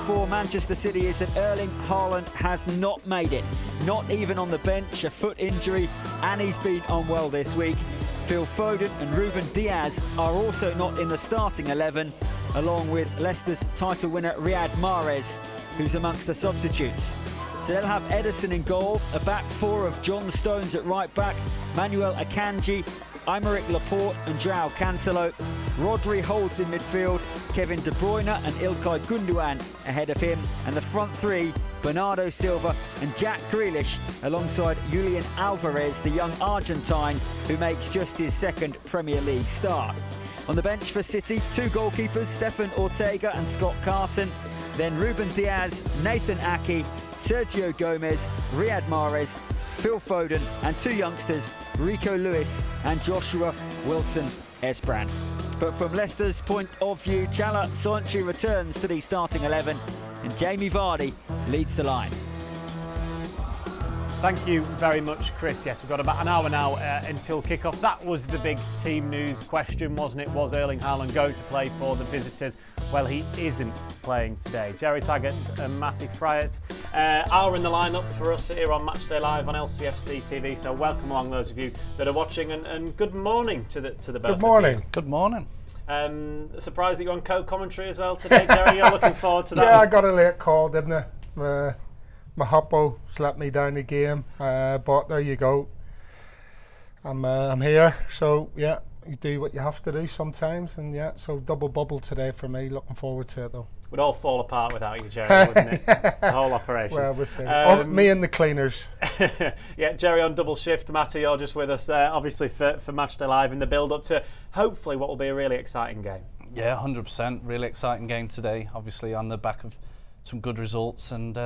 for Manchester City is that Erling Haaland has not made it. Not even on the bench, a foot injury, and he's been unwell this week. Phil Foden and Ruben Diaz are also not in the starting 11, along with Leicester's title winner Riyad Mahrez, who's amongst the substitutes. So they'll have Ederson in goal, a back four of John Stones at right back, Manuel Akanji, Aymeric Laporte and Joao Cancelo. Rodri holds in midfield, Kevin De Bruyne and Ilkay Gundogan ahead of him, and the front three, Bernardo Silva and Jack Grealish, alongside Julian Alvarez, the young Argentine who makes just his second Premier League start. On the bench for City, two goalkeepers, Stefan Ortega and Scott Carson, then Ruben Diaz, Nathan Ake, Sergio Gomez, Riyad Mahrez, Phil Foden and two youngsters, Rico Lewis and Joshua Wilson-Esperant. But from Leicester's point of view, Chala Soyuncu returns to the starting 11 and Jamie Vardy leads the line. Thank you very much, Chris. Yes, we've got about an hour now until kickoff. That was the big team news question, wasn't it? Was Erling Haaland going to play for the visitors? Well, he isn't playing today. Jerry Taggart and Matty Fryatt are in the lineup for us here on Matchday Live on LCFC TV. So welcome along those of you that are watching, and good morning to the both. Good morning. Good morning. Surprised that you're on co-commentary as well today, Jerry. You're looking forward to that. Yeah, I got a late call, didn't I? My hoppo let me down the game, but there you go. I'm here, so yeah, you do what you have to do sometimes, and yeah, so double bubble today for me. Looking forward to it though. Would all fall apart without you, Jerry, wouldn't it? The whole operation. Well, we'll see. Me and the cleaners. Yeah, Jerry on double shift. Matty, you're just with us, obviously for Matchday Live in the build-up to hopefully what will be a really exciting game. Yeah, 100%. Really exciting game today. Obviously on the back of some good results and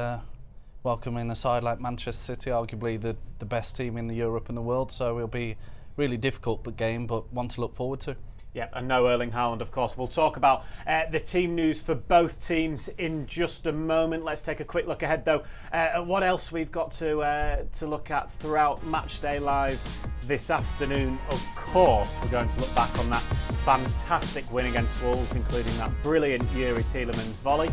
welcoming a side like Manchester City, arguably the best team in Europe and the world. So it'll be really difficult game, but one to look forward to. Yeah, and no Erling Haaland, of course. We'll talk about the team news for both teams in just a moment. Let's take a quick look ahead, though, at what else we've got to look at throughout Matchday Live this afternoon. Of course, we're going to look back on that fantastic win against Wolves, including that brilliant Yuri Tielemans volley.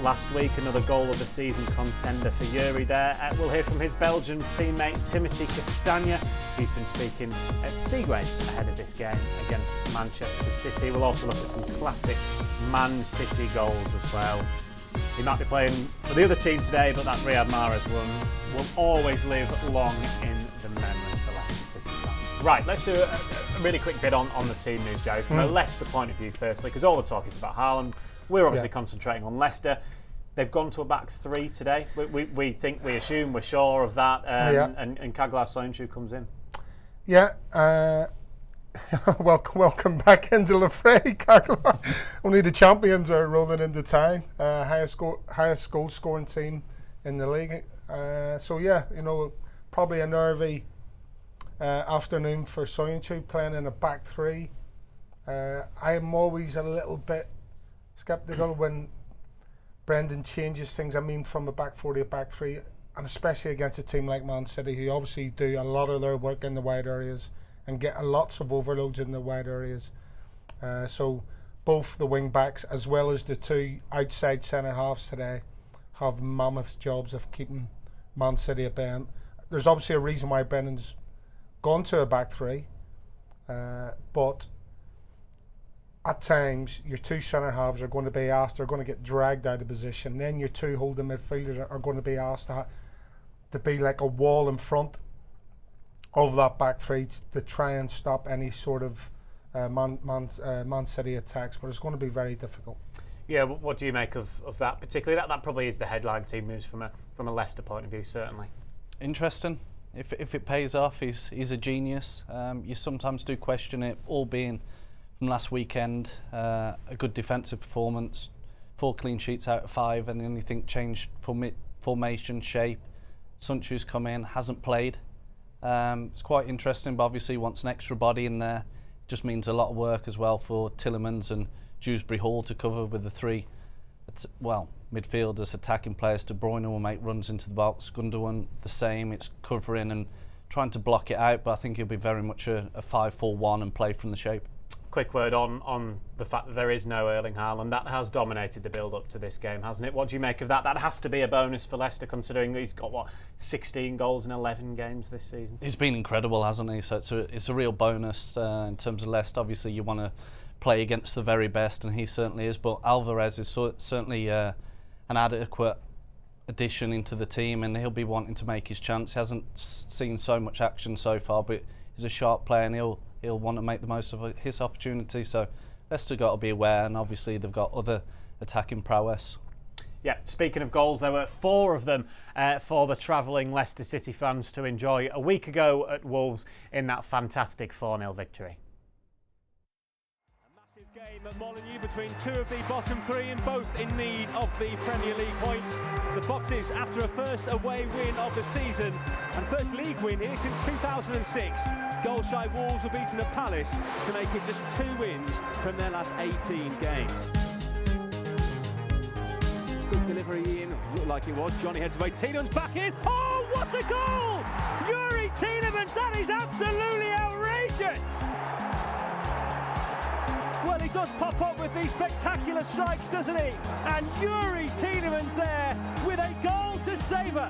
Last week, another goal of the season contender for Yuri there. We'll hear from his Belgian teammate Timothy Castagne. He's been speaking at Seagrave ahead of this game against Manchester City. We'll also look at some classic Man City goals as well. He might be playing for the other team today, but that Riyad Mahrez one will always live long in the memory for Leicester City fans. Right, let's do a really quick bit on the team news, Joe. From a Leicester point of view, firstly, because all the talk is about Haaland. We're obviously concentrating on Leicester. They've gone to a back three today. We think, we assume, we're sure of that. And Chala Soyuncu comes in. Yeah. Welcome back into the fray, Chala. Only the champions are rolling into town. Highest goal scoring team in the league. So yeah, probably a nervy afternoon for Soyuncu playing in a back three. I am always a little bit sceptical when Brendan changes things. I mean, from a back four to a back three, and especially against a team like Man City, who obviously do a lot of their work in the wide areas and get lots of overloads in the wide areas. So both the wing backs as well as the two outside centre halves today have mammoth jobs of keeping Man City at bay. There's obviously a reason why Brendan's gone to a back three, but at times your two centre halves are going to be asked, they're going to get dragged out of position. Then your two holding midfielders are going to be asked to be like a wall in front of that back three to try and stop any sort of Man City attacks, but it's going to be very difficult. Yeah, what do you make of that particularly? That probably is the headline team news from a Leicester point of view, certainly. Interesting. If it pays off, he's a genius. You sometimes do question it, all being from last weekend, a good defensive performance, 4 clean sheets out of 5, and the only thing changed formation, shape. Soyuncu's come in, hasn't played. It's quite interesting, but obviously wants an extra body in there. Just means a lot of work as well for Tielemans and Dewsbury Hall to cover with the 3 midfielders, attacking players. De Bruyne will make runs into the box. Gundogan the same. It's covering and trying to block it out, but I think it'll be very much a 5-4-1 and play from the shape. quick word on the fact that there is no Erling Haaland. That has dominated the build-up to this game, hasn't it? What do you make of that? That has to be a bonus for Leicester, considering he's got, 16 goals in 11 games this season? He's been incredible, hasn't he? So it's a real bonus in terms of Leicester. Obviously, you want to play against the very best, and he certainly is. But Alvarez is certainly an adequate addition into the team, and he'll be wanting to make his chance. He hasn't seen so much action so far, but he's a sharp player, and he'll want to make the most of his opportunity. So Leicester got to be aware, and obviously they've got other attacking prowess. Yeah, speaking of goals, there were 4 of them for the travelling Leicester City fans to enjoy a week ago at Wolves in that fantastic 4-0 victory. Game at Molineux between 2 of the bottom 3 and both in need of the Premier League points. The Foxes, after a first away win of the season and first league win here since 2006, goal-shy Wolves were beaten at Palace to make it just 2 wins from their last 18 games. Good delivery in, looked like it was. Johnny heads away, Tielemans back in. Oh, what a goal! Yuri Tielemans, that is absolutely outrageous! Well, he does pop up with these spectacular strikes, doesn't he? And Yuri Tielemans there with a goal to savour.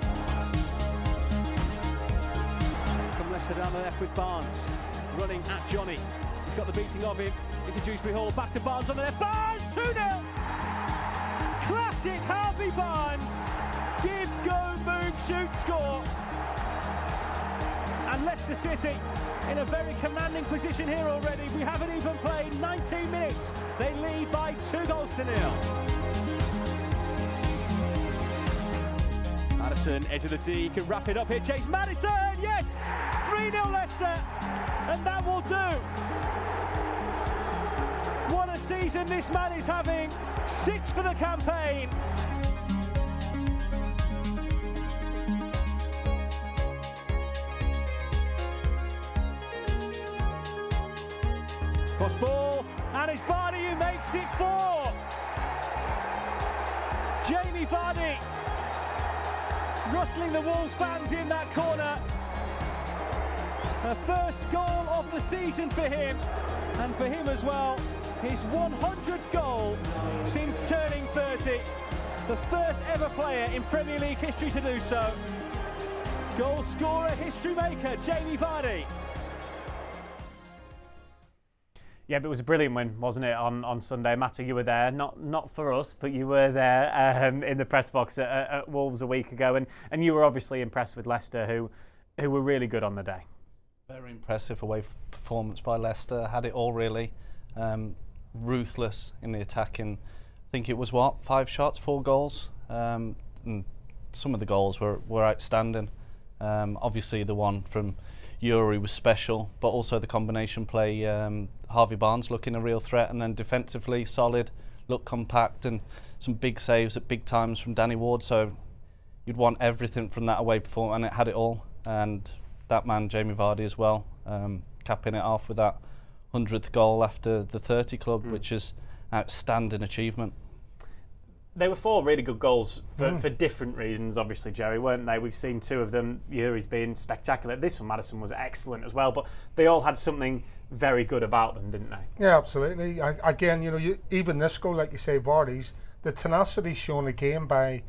From Leicester down the left with Barnes, running at Johnny. He's got the beating of him into Dewsbury Hall, back to Barnes on the left. Barnes, 2-0! Classic Harvey Barnes. Give, go, move, shoot, score. And Leicester City in a very commanding position here already. We haven't even played 19 minutes. They lead by 2-0. Maddison, edge of the D, can wrap it up here. Chase Maddison, yes! 3-0 Leicester, and that will do. What a season this man is having. 6 for the campaign. Cross ball, and it's Vardy who makes it 4. Jamie Vardy rustling the Wolves fans in that corner. A first goal of the season for him, and for him as well, his 100th goal since turning 30. The first ever player in Premier League history to do so. Goal scorer, history maker, Jamie Vardy. Yeah, but it was a brilliant win, wasn't it, on Sunday? Matty, you were there, not for us, but you were there in the press box at Wolves a week ago, and you were obviously impressed with Leicester, who were really good on the day. Very impressive away performance by Leicester. Had it all really. Ruthless in the attacking. I think it was 5 shots, 4 goals, and some of the goals were outstanding. Obviously, the one from Yuri was special, but also the combination play, Harvey Barnes looking a real threat, and then defensively solid, looked compact, and some big saves at big times from Danny Ward. So you'd want everything from that away performance, and it had it all. And that man, Jamie Vardy, as well, capping it off with that 100th goal after the 30 club, which is outstanding achievement. They were 4 really good goals for different reasons, obviously, Jerry, weren't they? We've seen 2 of them. Yuri's been spectacular. This one, Maddison, was excellent as well, but they all had something very good about them, didn't they? Yeah, absolutely. Again, even this goal, like you say, Vardy's, the tenacity shown again by,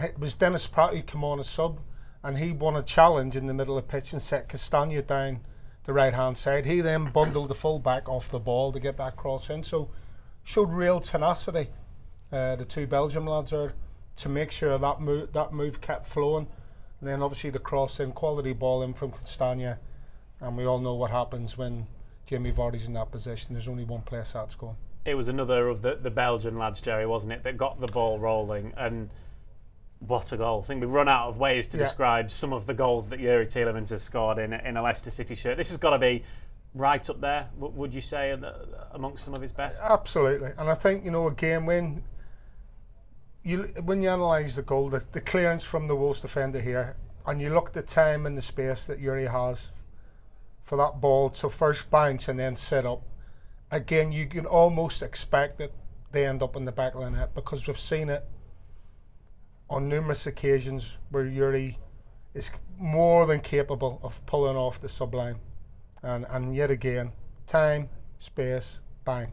it was Dennis Pratt who came on as sub, and he won a challenge in the middle of the pitch and set Castagne down the right-hand side. He then bundled the full-back off the ball to get that cross in, so showed real tenacity. The 2 Belgium lads are to make sure that move kept flowing, and then obviously the cross in, quality ball in from Castagne, and we all know what happens when Jamie Vardy's in that position. There's only one place that's going. It was another of the Belgian lads, Jerry, wasn't it, that got the ball rolling, and what a goal. I think we've run out of ways to describe some of the goals that Yuri Tielemans has scored in a Leicester City shirt. This has got to be right up there, would you say, amongst some of his best? Absolutely, and I think, again, when you analyse the goal, the clearance from the Wolves defender here, and you look at the time and the space that Yuri has for that ball to first bounce and then set up, again, you can almost expect that they end up in the back of the net, because we've seen it on numerous occasions where Yuri is more than capable of pulling off the sublime, and yet again, time, space, bang.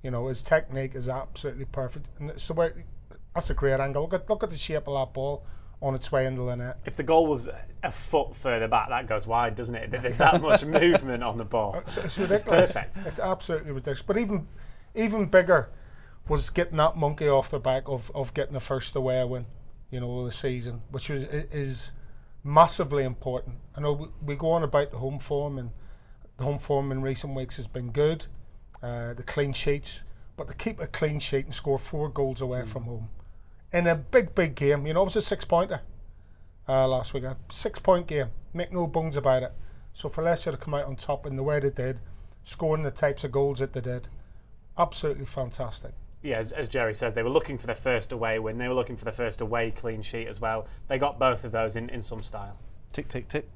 You know, his technique is absolutely perfect, and it's the way. That's a great angle. Look at the shape of that ball on its way into the net. If the goal was a foot further back, that goes wide, doesn't it? There's that much movement on the ball. It's ridiculous. It's perfect. It's absolutely ridiculous. But even bigger was getting that monkey off the back of getting the first away win, you know, of the season, which is massively important. I know we go on about the home form, and the home form in recent weeks has been good, the clean sheets, but to keep a clean sheet and score 4 goals away from home in a big game, you know, it was a 6-pointer last weekend, 6-point game, make no bones about it. So for Leicester to come out on top in the way they did, scoring the types of goals that they did, absolutely fantastic. Yeah, as Jerry says, they were looking for their first away win. They were looking for their first away clean sheet as well. They got both of those in some style. Tick, tick, tick.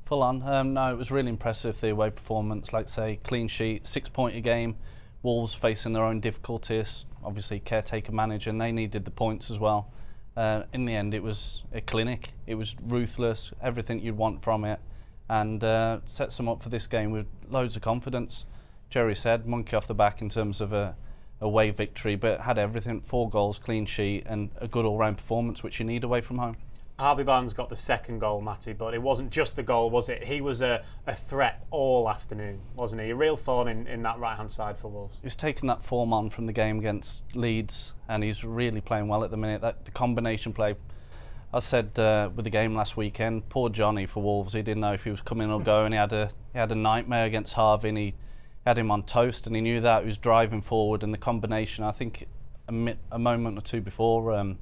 Full on. No, it was really impressive, the away performance. Like say, clean sheet, 6-pointer game. Wolves facing their own difficulties. Obviously, caretaker manager, and they needed the points as well. In the end, it was a clinic. It was ruthless, everything you'd want from it, and sets them up for this game with loads of confidence. Jerry said, monkey off the back in terms of a away victory, but had everything: 4 goals, clean sheet, and a good all-round performance, which you need away from home. Harvey Barnes got the second goal, Matty, but it wasn't just the goal, was it? He was a threat all afternoon, wasn't he? A real thorn in that right-hand side for Wolves. He's taken that form on from the game against Leeds, and he's really playing well at the minute. The combination play, I said with the game last weekend, poor Johnny for Wolves. He didn't know if he was coming or going. He had a nightmare against Harvey, and he had him on toast, and he knew that. He was driving forward, and the combination, I think a moment or two before,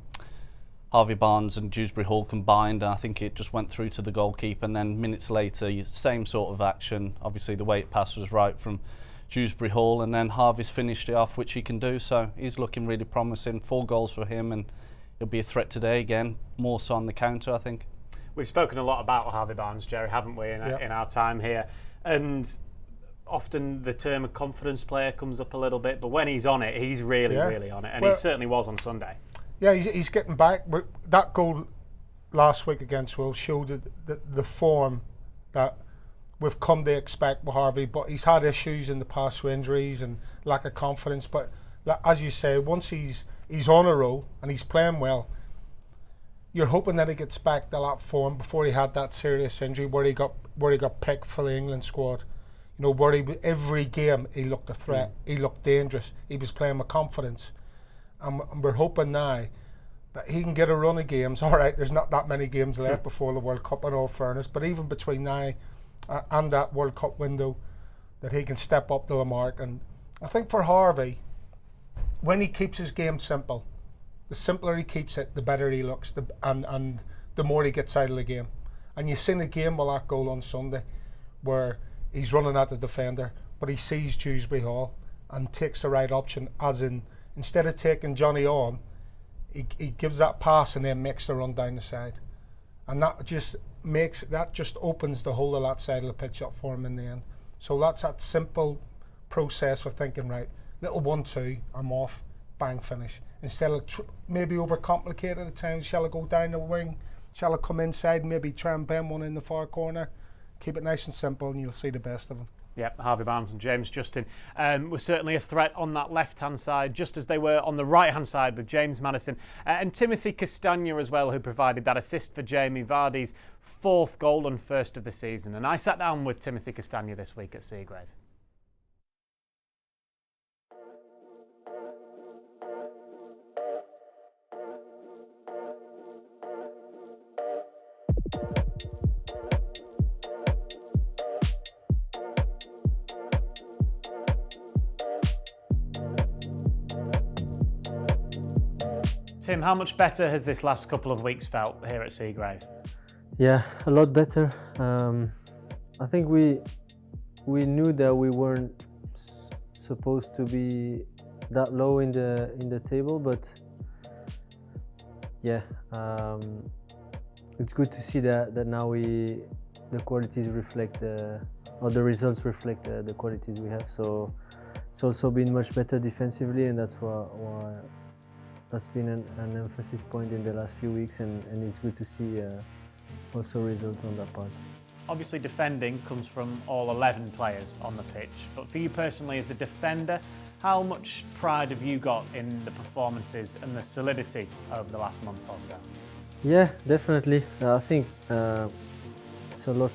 Harvey Barnes and Dewsbury Hall combined, and I think it just went through to the goalkeeper, and then minutes later, same sort of action. Obviously the way it passed was right from Dewsbury Hall, and then Harvey's finished it off, which he can do, so he's looking really promising. 4 goals for him, and he'll be a threat today again, more so on the counter, I think. We've spoken a lot about Harvey Barnes, Jerry, haven't we, in our time here, and often the term a confidence player comes up a little bit, but when he's on it, he's really on it, and he certainly was on Sunday. Yeah, he's getting back. That goal last week against Wolves showed the form that we've come to expect with Harvey, but he's had issues in the past with injuries and lack of confidence. But as you say, once he's on a roll and he's playing well, you're hoping that he gets back to that form before he had that serious injury where he got picked for the England squad. You know, where every game he looked a threat, he looked dangerous, he was playing with confidence. And we're hoping now that he can get a run of games. All right, there's not that many games left before the World Cup, in all fairness, but even between now and that World Cup window, that he can step up to the mark. And I think for Harvey, when he keeps his game simple, the simpler he keeps it, the better he looks, and the more he gets out of the game. And you've seen a game with that goal on Sunday where he's running at the defender, but he sees Dewsbury Hall and takes the right option, as in, instead of taking Johnny on, he gives that pass and then makes the run down the side, and that just opens the whole of that side of the pitch up for him in the end. So that's that simple process for thinking, right, little 1-2, I'm off, bang, finish. Instead of maybe overcomplicate at times, shall I go down the wing, shall I come inside, maybe try and bend one in the far corner. Keep it nice and simple, and you'll see the best of him. Yep, Harvey Barnes and James Justin were certainly a threat on that left-hand side, just as they were on the right-hand side with James Maddison and Timothy Castagne as well, who provided that assist for Jamie Vardy's 4th goal and 1st of the season. And I sat down with Timothy Castagne this week at Seagrave. Tim, how much better has this last couple of weeks felt here at Seagrave? Yeah, a lot better. I think we knew that we weren't supposed to be that low in the table, but yeah, it's good to see that now the qualities reflect or the results reflect the qualities we have. So it's also been much better defensively, and that's why that's been an emphasis point in the last few weeks, and it's good to see also results on that part. obviously defending comes from all 11 players on the pitch, but for you personally as a defender, how much pride have you got in the performances and the solidity over the last month or so? Yeah, definitely. I think it's a lot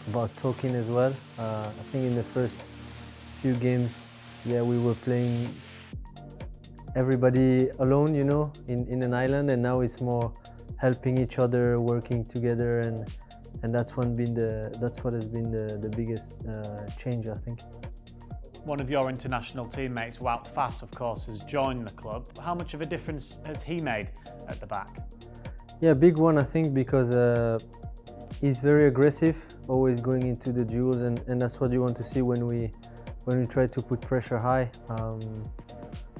about talking as well. I think in the first few games, yeah, we were playing everybody alone, you know, in an island, and now it's more helping each other, working together, and that's what has been the biggest change, I think. One of your international teammates, Wout Faes, of course, has joined the club. How much of a difference has he made at the back? Yeah, big one, I think, because he's very aggressive, always going into the duels, and that's what you want to see when we try to put pressure high.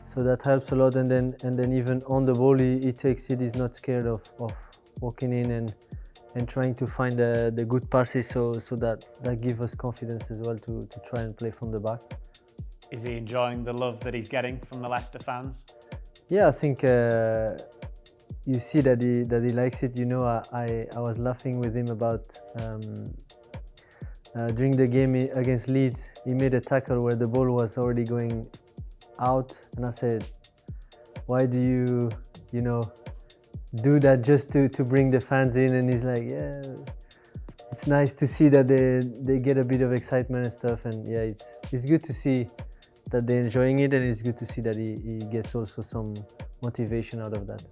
So that helps a lot, and then even on the ball, he takes it. He's not scared of walking in and trying to find the good passes. So that gives us confidence as well to try and play from the back. Is he enjoying the love that he's getting from the Leicester fans? Yeah, I think you see that he likes it. You know, I was laughing with him about during the game against Leeds. He made a tackle where the ball was already going out, and I said, why do you do that just to bring the fans in? And he's like, yeah, it's nice to see that they get a bit of excitement and stuff, and yeah, it's good to see that they're enjoying it, and it's good to see that he gets also some motivation out of that.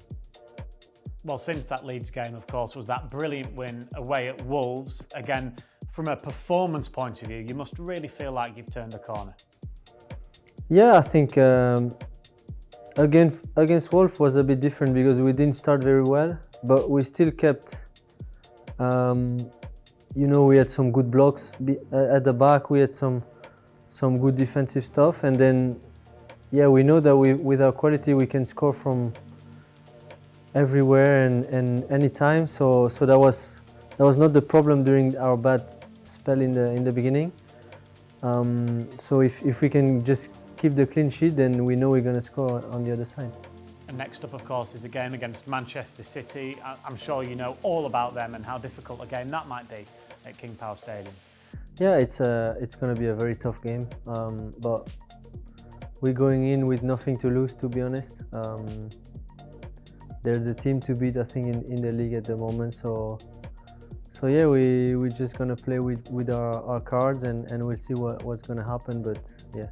Well, since that Leeds game, of course, was that brilliant win away at Wolves. Again, from a performance point of view, you must really feel like you've turned the corner. Yeah, I think against Wolves was a bit different because we didn't start very well, but we still kept, we had some good blocks at the back, we had some good defensive stuff, and then, yeah, we know that with our quality we can score from everywhere and anytime. So that was not the problem during our bad spell in the beginning. So if we can just keep the clean sheet, then we know we're going to score on the other side. And next up, of course, is a game against Manchester City. I'm sure you know all about them and how difficult a game that might be at King Power Stadium. Yeah, it's going to be a very tough game, but we're going in with nothing to lose, to be honest. They're the team to beat, I think, in the league at the moment. So yeah, we're just going to play with our cards, and we'll see what's going to happen. But yeah,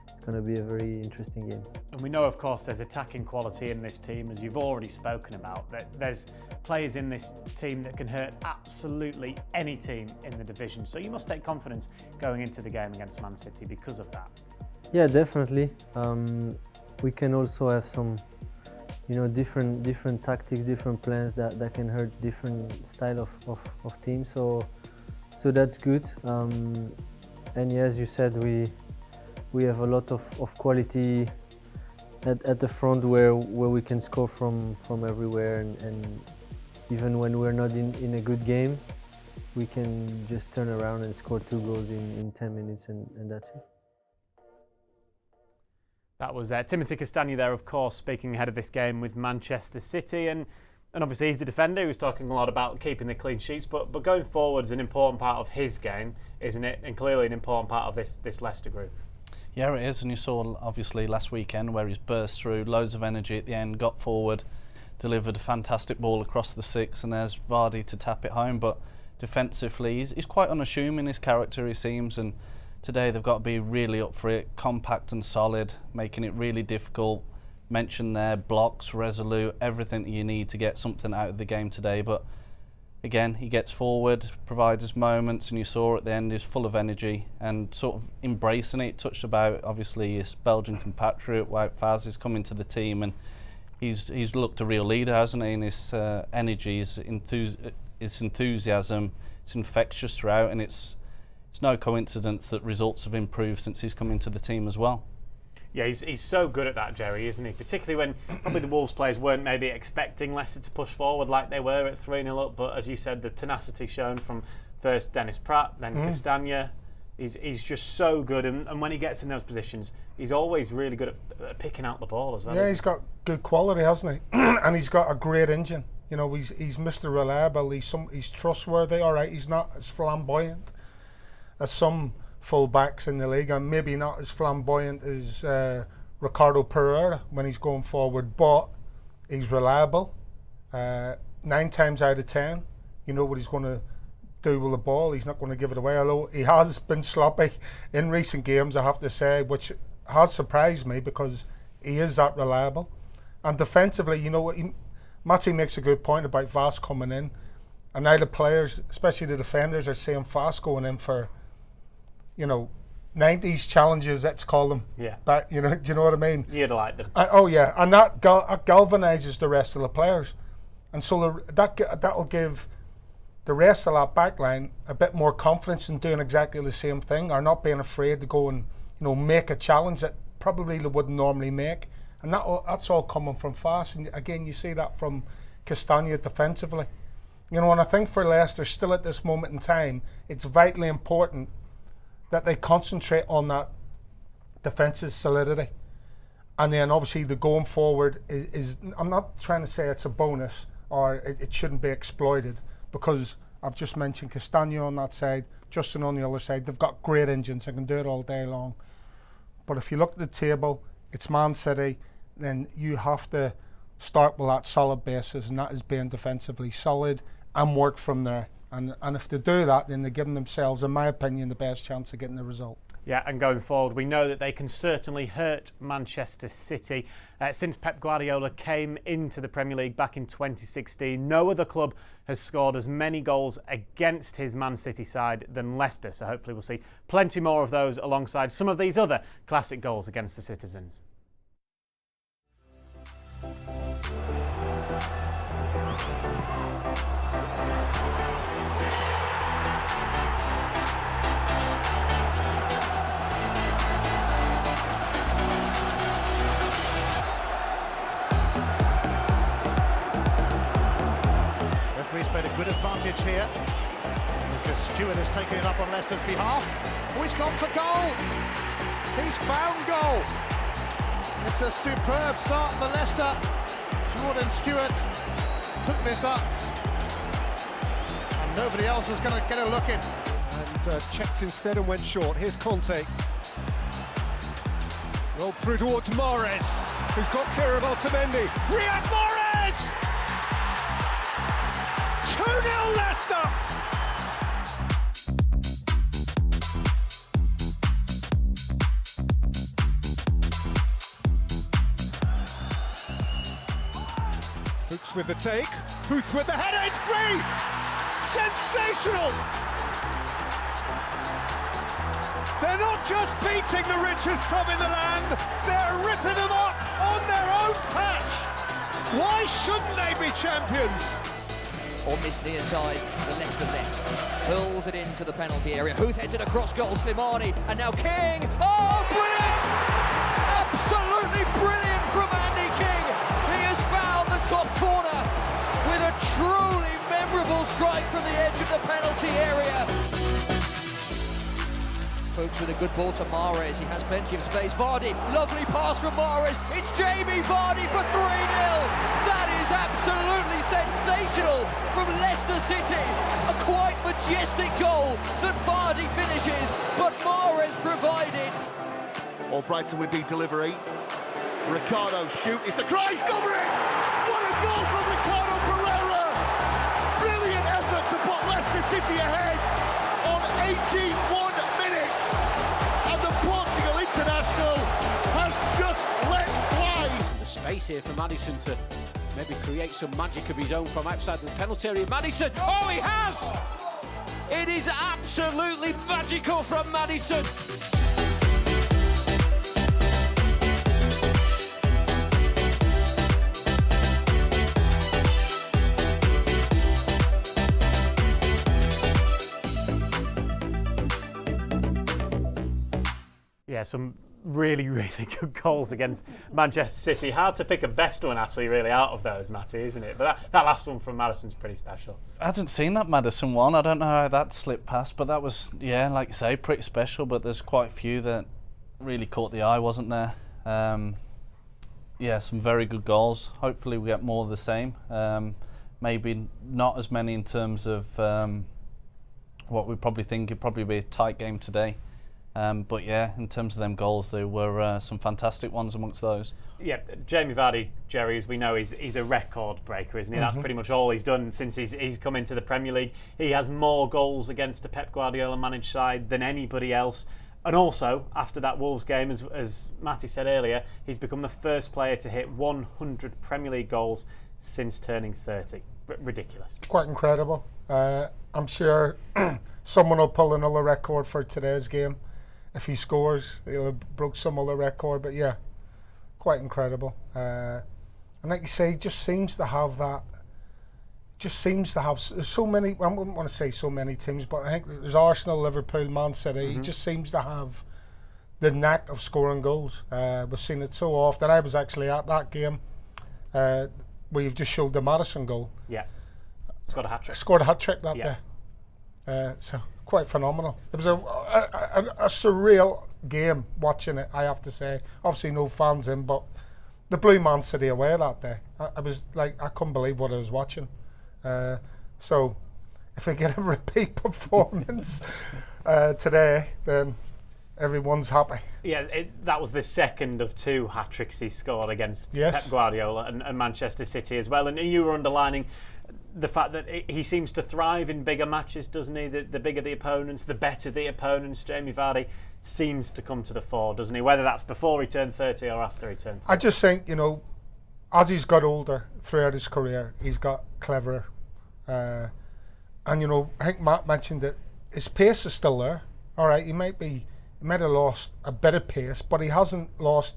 it's going to be a very interesting game. And we know, of course, there's attacking quality in this team, as you've already spoken about. That there's players in this team that can hurt absolutely any team in the division. So you must take confidence going into the game against Man City because of that. Yeah, definitely. We can also have some, different tactics, different plans that can hurt different style of teams. So that's good. And yeah, as you said, we have a lot of quality at the front where we can score from everywhere, and even when we're not in a good game, we can just turn around and score 2 goals in 10 minutes, and that's it. That was Timothy Castagne there, of course, speaking ahead of this game with Manchester City, and obviously he's a defender. He was talking a lot about keeping the clean sheets, but going forward is an important part of his game, isn't it? And clearly an important part of this Leicester group. Yeah, it is, and you saw obviously last weekend where he's burst through, loads of energy at the end, got forward, delivered a fantastic ball across the 6, and there's Vardy to tap it home. But defensively, he's quite unassuming, his character, he seems, and today they've got to be really up for it, compact and solid, making it really difficult. Mentioned there, blocks, resolute, everything that you need to get something out of the game today. But again, he gets forward, provides us moments, and you saw at the end he's full of energy and sort of embracing it. Touched about obviously his Belgian compatriot Wout Faes is coming to the team, and he's looked a real leader, hasn't he? And his energy, his enthusiasm, it's infectious throughout, and it's no coincidence that results have improved since he's come into the team as well. Yeah, he's so good at that, Jerry, isn't he? Particularly when probably the Wolves players weren't maybe expecting Leicester to push forward like they were at 3-0 up, but as you said, the tenacity shown from first Dennis Praet, then Castagne, he's just so good, and when he gets in those positions, he's always really good at picking out the ball as well. Yeah, he's got good quality, hasn't he? And he's got a great engine. You know, he's Mr. Reliable. He's trustworthy. All right, he's not as flamboyant as some full-backs in the league, and maybe not as flamboyant as Ricardo Pereira when he's going forward, but he's reliable. 9 times out of 10, you know what he's going to do with the ball. He's not going to give it away, although he has been sloppy in recent games, I have to say, which has surprised me because he is that reliable. And defensively, you know what, Matty makes a good point about Vast coming in, and now the players, especially the defenders, are saying Vast going in for, you know, 90s challenges, let's call them. Yeah. But you know, do you know what I mean? You'd like them. Oh yeah, and that galvanizes the rest of the players, and so that'll give the rest of that back line a bit more confidence in doing exactly the same thing, or not being afraid to go and, you know, make a challenge that probably they wouldn't normally make, and that's all coming from Fast. And again, you see that from Castagne defensively. You know, and I think for Leicester, still at this moment in time, it's vitally important that they concentrate on that defensive solidity. And then obviously the going forward is I'm not trying to say it's a bonus or it shouldn't be exploited, because I've just mentioned Castagne on that side, Justin on the other side. They've got great engines and can do it all day long. But if you look at the table, it's Man City, then you have to start with that solid basis, and that is being defensively solid and work from there. And if they do that, then they're giving themselves, in my opinion, the best chance of getting the result. Yeah, and going forward, we know that they can certainly hurt Manchester City. Since Pep Guardiola came into the Premier League back in 2016, no other club has scored as many goals against his Man City side than Leicester. So hopefully we'll see plenty more of those alongside some of these other classic goals against the citizens. Referee's made a good advantage here because Stewart has taken it up on Leicester's behalf. Oh, he's gone for goal! He's found goal! It's a superb start for Leicester. Jordan Stewart took this up, and nobody else was going to get a look in. And checked instead and went short. Here's Conte. Rolled through towards Mahrez, who's got clear of Otamendi. Riyad Mahrez! 2-0 Leicester! Fuchs with the take, Booth with the header, it's 3! Sensational! They're not just beating the richest club in the land, they're ripping them up on their own patch! Why shouldn't they be champions? On this near side, the Leicester left hurls it into the penalty area. Huth heads it across goal, Slimani, and now King. Oh, brilliant! Absolutely brilliant from Andy King. He has found the top corner with a truly memorable strike from the edge of the penalty area. Fuchs with a good ball to Mahrez. He has plenty of space. Vardy, lovely pass from Mahrez. It's Jamie Vardy for 3-0. That is absolutely sensational from Leicester City. A quite majestic goal that Vardy finishes, but Mahrez provided. Or Brighton with the delivery. Ricardo shoot is the try. Cover it! What a goal from Ricardo Pereira! Brilliant effort to put Leicester City ahead on 81 minutes. And the Portugal international has just let fly. The space here for Maddison to maybe create some magic of his own from outside the penalty area. Maddison, oh, he has! It is absolutely magical from Maddison. Yeah, some really, really good goals against Manchester City. Hard to pick a best one, actually, really, out of those, Matty, isn't it? But that last one from Maddison's pretty special. I hadn't seen that Maddison one. I don't know how that slipped past, but that was, yeah, like you say, pretty special. But there's quite a few that really caught the eye, wasn't there? Yeah, some very good goals. Hopefully we get more of the same. maybe not as many in terms of what we probably think it'd probably be a tight game today. But yeah, in terms of them goals, there were some fantastic ones amongst those. Yeah, Jamie Vardy, Jerry, as we know, he's a record breaker, isn't he? That's pretty much all he's done since he's come into the Premier League. He has more goals against a Pep Guardiola managed side than anybody else. And also, after that Wolves game, as Matty said earlier, he's become the first player to hit 100 Premier League goals since turning 30. Ridiculous. Quite incredible. I'm sure someone will pull another record for today's game. If he scores, he'll have broke some other record. But yeah, quite incredible. And like you say, just seems to have that. Just seems to have so many. I wouldn't want to say so many teams, but I think there's Arsenal, Liverpool, Man City. He just seems to have the knack of scoring goals. We've seen it so often. I was actually at that game where you've just showed the Maddison goal. Yeah, scored a hat trick. Scored a hat trick that day. So quite phenomenal. It was a surreal game watching it, I have to say. Obviously no fans in, but the blew Man City away that day. I was like, I couldn't believe what I was watching. So if we get a repeat performance today, then everyone's happy. Yeah, that was the second of 2 hat-tricks he scored against Pep Guardiola and Manchester City as well. And you were underlining the fact that he seems to thrive in bigger matches, doesn't he? The bigger the opponents, the better the opponents. Jamie Vardy seems to come to the fore, doesn't he? Whether that's before he turned 30 or after he turned 30. I just think, as he's got older throughout his career, he's got cleverer. And, I think Matt mentioned that his pace is still there. All right, he might have lost a bit of pace, but he hasn't lost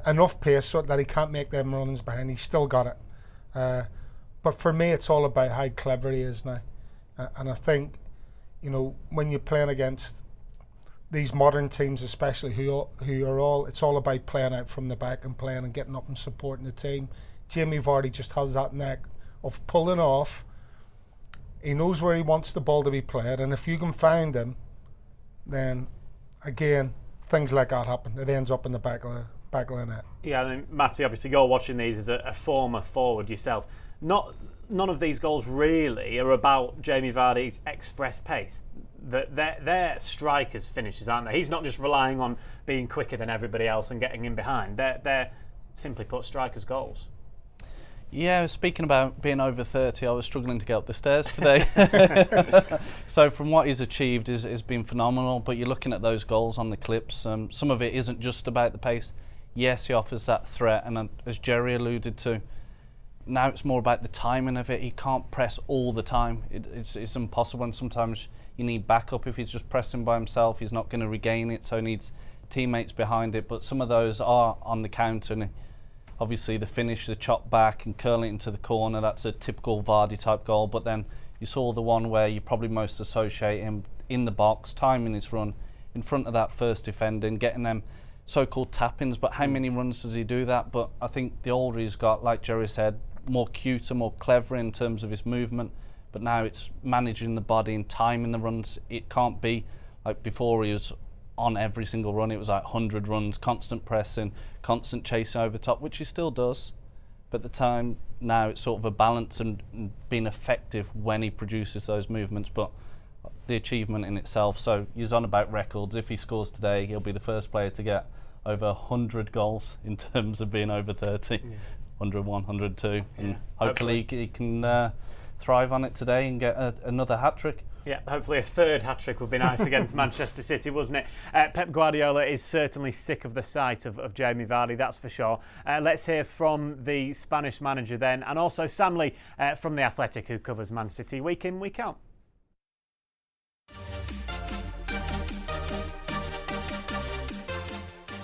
enough pace so that he can't make them runs behind. He's still got it. But for me, it's all about how clever he is now. And I think, when you're playing against these modern teams, especially it's all about playing out from the back and playing and getting up and supporting the team. Jamie Vardy just has that knack of pulling off. He knows where he wants the ball to be played, and if you can find him, then again, things like that happen. It ends up in the back of the net. Yeah, I mean, Matty, obviously you're watching these as a former forward yourself. None of these goals really are about Jamie Vardy's express pace. They're strikers' finishes, aren't they? He's not just relying on being quicker than everybody else and getting in behind. They're simply put strikers' goals. Yeah, speaking about being over 30, I was struggling to get up the stairs today. So from what he's achieved has been phenomenal, but you're looking at those goals on the clips. Some of it isn't just about the pace. Yes, he offers that threat, and as Jerry alluded to, now it's more about the timing of it. He can't press all the time. It's impossible, and sometimes you need backup. If he's just pressing by himself, he's not going to regain it, so he needs teammates behind it. But some of those are on the counter, and obviously the finish, the chop back and curling into the corner, that's a typical Vardy type goal. But then you saw the one where you probably most associate him in the box, timing his run in front of that first defender and getting them so-called tap-ins. But how many runs does he do that? But I think the older he's got, like Jerry said, more cuter, more clever in terms of his movement. But now it's managing the body and timing the runs. It can't be like before he was on every single run. It was like 100 runs, constant pressing, constant chasing over top, which he still does. But the time now it's sort of a balance and being effective when he produces those movements. But the achievement in itself, so he's on about records. If he scores today, he'll be the first player to get over 100 goals in terms of being over 30. 101, 102, and hopefully he can thrive on it today and get another hat-trick. Yeah, hopefully a third hat-trick would be nice against Manchester City, wouldn't it? Pep Guardiola is certainly sick of the sight of Jamie Vardy, that's for sure. Let's hear from the Spanish manager then, and also Sam Lee from The Athletic, who covers Man City week in, week out.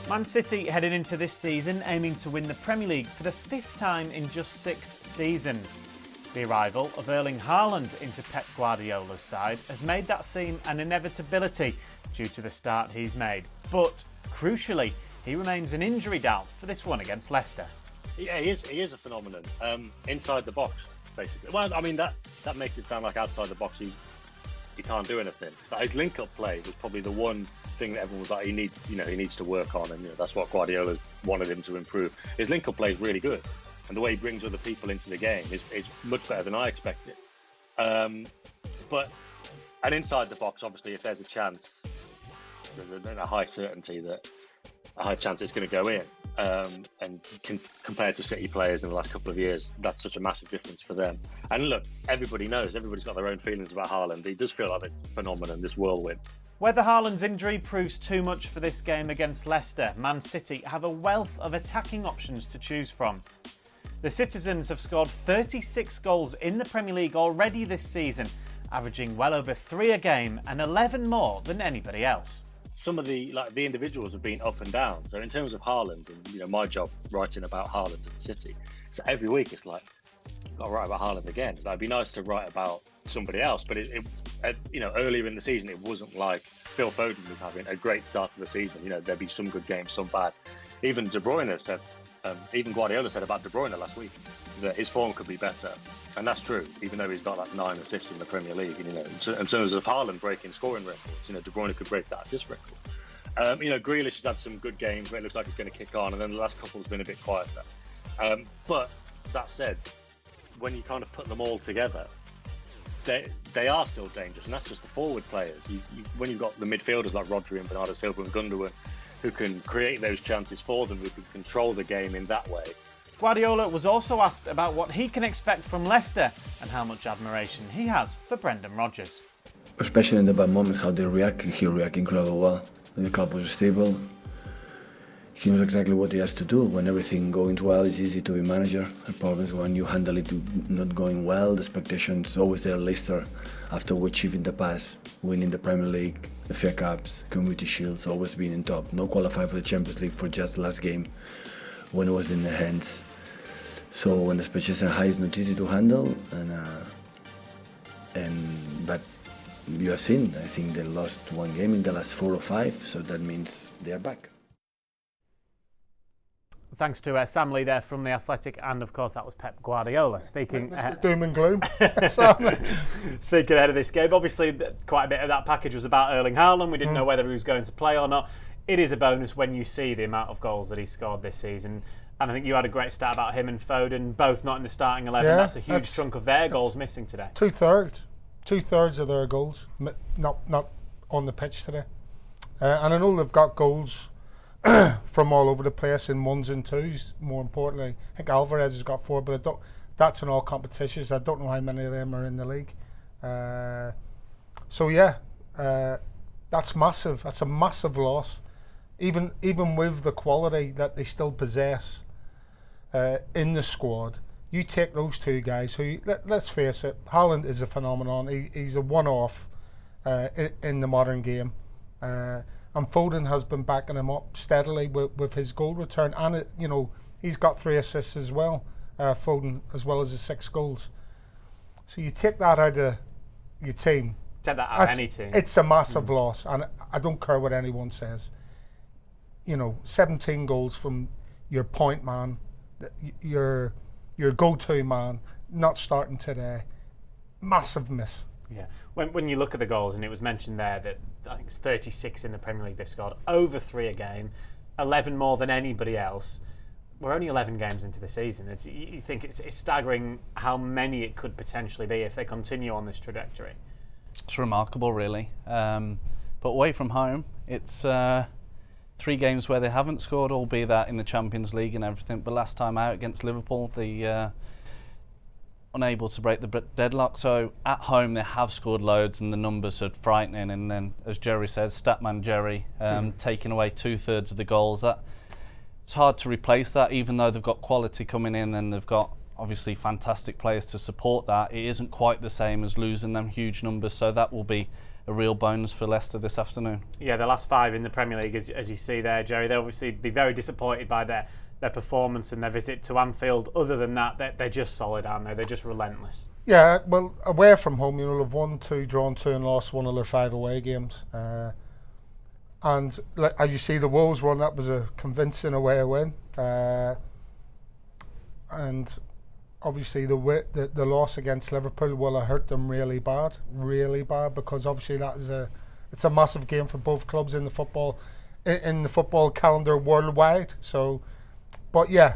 Man City headed into this season aiming to win the Premier League for the 5th time in just 6 seasons. The arrival of Erling Haaland into Pep Guardiola's side has made that seem an inevitability due to the start he's made. But, crucially, he remains an injury doubt for this one against Leicester. Yeah, he is a phenomenon. Inside the box, basically. Well, I mean, that makes it sound like outside the box he can't do anything. But his link-up play was probably the one thing that everyone was like, he needs to work on, and that's what Guardiola wanted him to improve. His link-up play is really good. and the way he brings other people into the game is much better than I expected. But and inside the box, obviously, if there's a chance, there's a high certainty that a high chance it's going to go in. And compared to City players in the last couple of years, that's such a massive difference for them. And look, everybody knows, everybody's got their own feelings about Haaland. He does feel like this phenomenon, this whirlwind. Whether Haaland's injury proves too much for this game against Leicester, Man City have a wealth of attacking options to choose from. The Citizens have scored 36 goals in the Premier League already this season, averaging well over 3 a game and 11 more than anybody else. Some of the individuals have been up and down. So in terms of Haaland, and my job writing about Haaland and City, so every week it's like, I've got to write about Haaland again. It'd be nice to write about somebody else, but earlier in the season it wasn't like Phil Foden was having a great start to the season. There'd be some good games, some bad. Even De Bruyne said, even Guardiola said about De Bruyne last week that his form could be better, and that's true. Even though he's got 9 assists in the Premier League, in terms of Haaland breaking scoring records, De Bruyne could break that assist record. Grealish has had some good games where it looks like he's going to kick on, and then the last couple has been a bit quieter. But that said, when you kind of put them all together, they are still dangerous, and that's just the forward players. When you've got the midfielders like Rodgers and Bernardo Silva and Gundogan, who can create those chances for them, who can control the game in that way. Guardiola was also asked about what he can expect from Leicester and how much admiration he has for Brendan Rodgers. Especially in the bad moments, how they react, he reacted incredibly well. The club was stable. He knows exactly what he has to do. When everything goes well, it's easy to be manager. The problem is when you handle it not going well, the expectations always there. Leicester, after we achieved in the past, winning the Premier League, the FA Cups, Community Shields, always being in top. No qualify for the Champions League for just the last game when it was in the hands. So when the expectations are high, it's not easy to handle. But you have seen, I think they lost 1 game in the last 4 or 5, so that means they are back. Thanks to Sam Lee there from The Athletic, and of course that was Pep Guardiola speaking. Doom and gloom. Speaking ahead of this game, obviously quite a bit of that package was about Erling Haaland. We didn't know whether he was going to play or not. It is a bonus when you see the amount of goals that he scored this season. And I think you had a great stat about him and Foden, both not in the starting 11. Yeah, that's a huge chunk of their goals missing today. 2/3 of their goals not on the pitch today. And I know they've got goals from all over the place in 1s and 2s. More importantly, I think Alvarez has got 4, but that's in all competitions. I don't know how many of them are in the league. That's massive. That's a massive loss. Even with the quality that they still possess in the squad, you take those 2 guys who, let's face it, Haaland is a phenomenon. He's a one-off in the modern game. And Foden has been backing him up steadily with his goal return, and he's got 3 assists as well, Foden, as well as his 6 goals. So you take that out of your team. Take that out of any team. It's a massive loss, and I don't care what anyone says. 17 goals from your point man, your go-to man, not starting today. Massive miss. Yeah. When you look at the goals, and it was mentioned there that I think it's 36 in the Premier League they've scored, over 3 a game, 11 more than anybody else. We're only 11 games into the season. You think it's staggering how many it could potentially be if they continue on this trajectory. It's remarkable, really. But away from home, it's 3 games where they haven't scored, albeit that in the Champions League and everything. But last time out against Liverpool, unable to break the deadlock. So at home they have scored loads, and the numbers are frightening. And then, as Jerry says, Statman Jerry taking away 2/3 of the goals. It's hard to replace that, even though they've got quality coming in and they've got obviously fantastic players to support that. It isn't quite the same as losing them huge numbers, so that will be a real bonus for Leicester this afternoon. Yeah, the last 5 in the Premier League, as you see there, Jerry, they'll obviously be very disappointed by their performance and their visit to Anfield. Other than that, they're just solid, aren't they? They're just relentless. Yeah, well, away from home, they've won 2, drawn 2 and lost 1 of their 5 away games. And as you see, the Wolves one, that was a convincing away win. And obviously the loss against Liverpool will have hurt them really bad, because obviously it's a massive game for both clubs in the football calendar worldwide. So, but yeah,